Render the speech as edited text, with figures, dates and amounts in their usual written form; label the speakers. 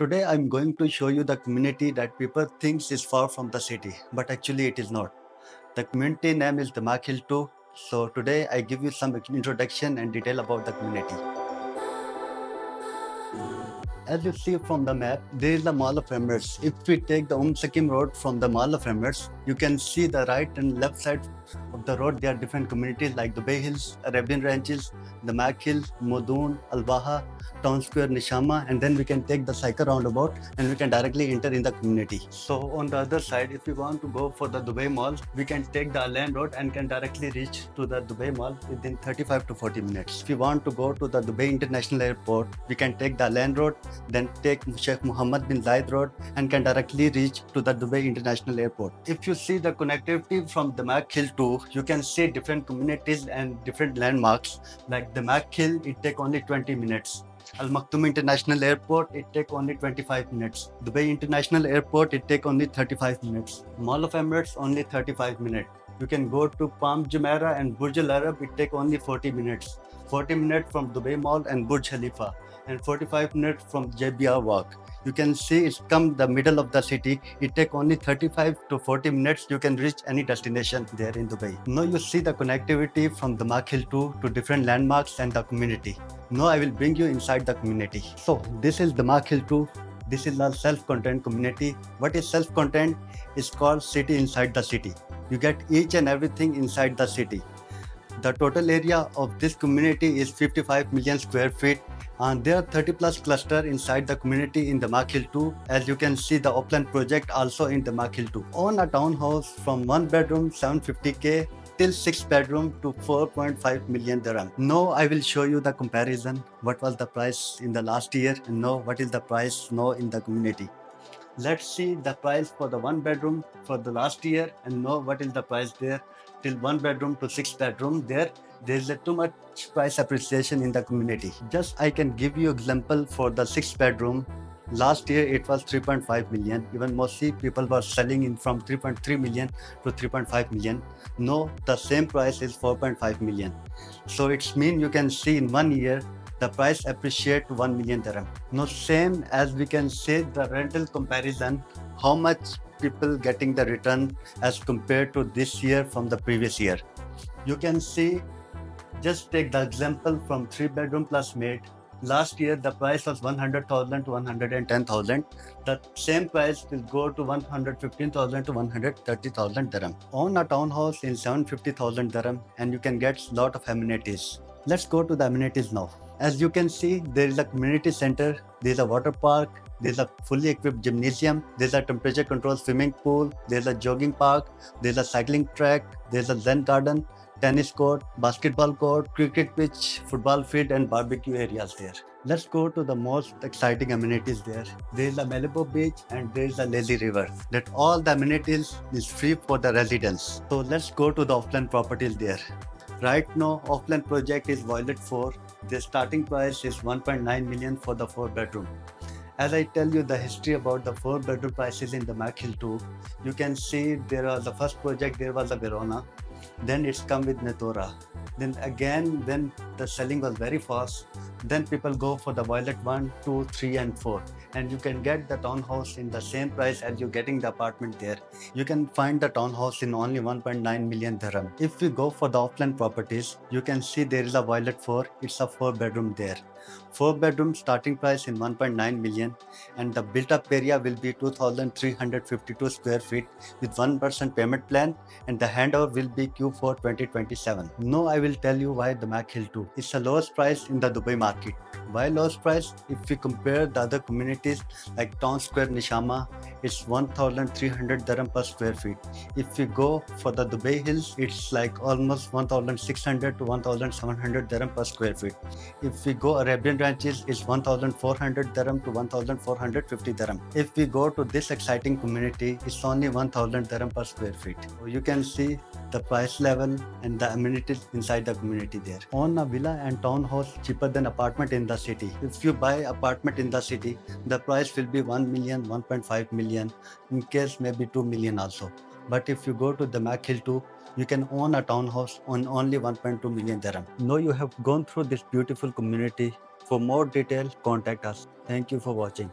Speaker 1: Today I'm going to show you the community that people thinks is far from the city, but actually it is not. The community name is Damak Hill 2. So today I give you some introduction and detail about the community. As you see from the map, there is the Mall of Emirates. If we take the Sakim Road from the Mall of Emirates, you can see the right and left side of the road. There are different communities like Dubai Hills, Arabian Ranches, the Mac Hills, Modoon, Al Baha, Town Square, Nishama, and then we can take the cycle roundabout and we can directly enter in the community. So on the other side, if we want to go for the Dubai Mall, we can take the Al Ain Road and can directly reach to the Dubai Mall within 35 to 40 minutes. If you want to go to the Dubai International Airport, we can take the Al Ain Road, then take Sheikh Mohammed bin Zayed Road and can directly reach to the Dubai International Airport. If you see the connectivity from the Mac Hill to, you can see different communities and different landmarks. Like the Mac Hill, it take only 20 minutes. Al Maktoum International Airport, it take only 25 minutes. Dubai International Airport, it take only 35 minutes. Mall of Emirates, only 35 minutes. You can go to Palm Jumeirah and Burj Al Arab, it take only 40 minutes. 40 minutes from Dubai Mall and Burj Khalifa, and 45 minutes from JBR Walk. You can see it's come the middle of the city. It take only 35 to 40 minutes. You can reach any destination there in Dubai. Now you see the connectivity from the Mac Hill 2 to different landmarks and the community. Now I will bring you inside the community. So this is the Mac Hill 2. This is the self-contained community. What is self-contained? It's called city inside the city. You get each and everything inside the city. The total area of this community is 55 million square feet, and there are 30 plus cluster inside the community in the Mac Hill 2. As you can see, the Upland project also in the Mac Hill 2. Own a townhouse from 1 bedroom 750k till 6 bedroom to 4.5 million dirham. Now I will show you the comparison. What was the price in the last year and now what is the price now in the community. Let's see the price for the 1 bedroom for the last year and know what is the price there till 1 bedroom to 6 bedroom. There's too much price appreciation in the community. Just I can give you example for the 6 bedroom. Last year it was 3.5 million. Even mostly people were selling in from 3.3 million to 3.5 million. No, the same price is 4.5 million. So it's mean you can see in 1 year the price appreciate to 1 million dirham. Now same as we can say the rental comparison, how much people getting the return as compared to this year from the previous year. You can see, just take the example from 3 bedroom plus maid. Last year the price was 100,000 to 110,000. The same price will go to 115,000 to 130,000 dirham. Own a townhouse in 750,000 dirham and you can get lot of amenities. Let's go to the amenities now. As you can see, there is a community center, there is a water park, there is a fully equipped gymnasium, there is a temperature controlled swimming pool, there is a jogging park, there is a cycling track, there is a zen garden, tennis court, basketball court, cricket pitch, football field and barbecue areas there. Let's go to the most exciting amenities there. There is a Malibu beach and there is a lazy river. That all the amenities is free for the residents. So let's go to the offline properties there. Right now, offline project is Violet 4. The starting price is 1.9 million for the 4 bedroom. As I tell you the history about the 4 bedroom prices in the Mac Hill 2, you can see there was the first project, there was a Verona. Then it's come with Natura. Then again, then the selling was very fast. Then people go for the Violet 1, 2, 3 and 4. And you can get the townhouse in the same price as you're getting the apartment there. You can find the townhouse in only 1.9 million dirham. If we go for the offline properties, you can see there is a Violet 4. It's a 4 bedroom there. 4 bedroom starting price in 1.9 million and the built up area will be 2,352 square feet with 1% payment plan and the handover will be Q4 2027. Now I will tell you why the Mac Hill 2. It's the lowest price in the Dubai market. Why lowest price? If we compare the other communities like Town Square Nishama, it's 1,300 dirham per square feet. If we go for the Dubai Hills, it's like almost 1,600 to 1,700 dirham per square feet. If we go Arabian Ranches, it's 1,400 dirham to 1,450 dirham. If we go to this exciting community, it's only 1,000 dirham per square feet. So you can see the price level and the amenities inside the community there. Own a villa and townhouse cheaper than apartment in the city. If you buy apartment in the city, the price will be 1 million, 1.5 million, in case maybe 2 million also. But if you go to the Mac Hill 2, you can own a townhouse on only 1.2 million dirham. Now you have gone through this beautiful community. For more detail, contact us. Thank you for watching.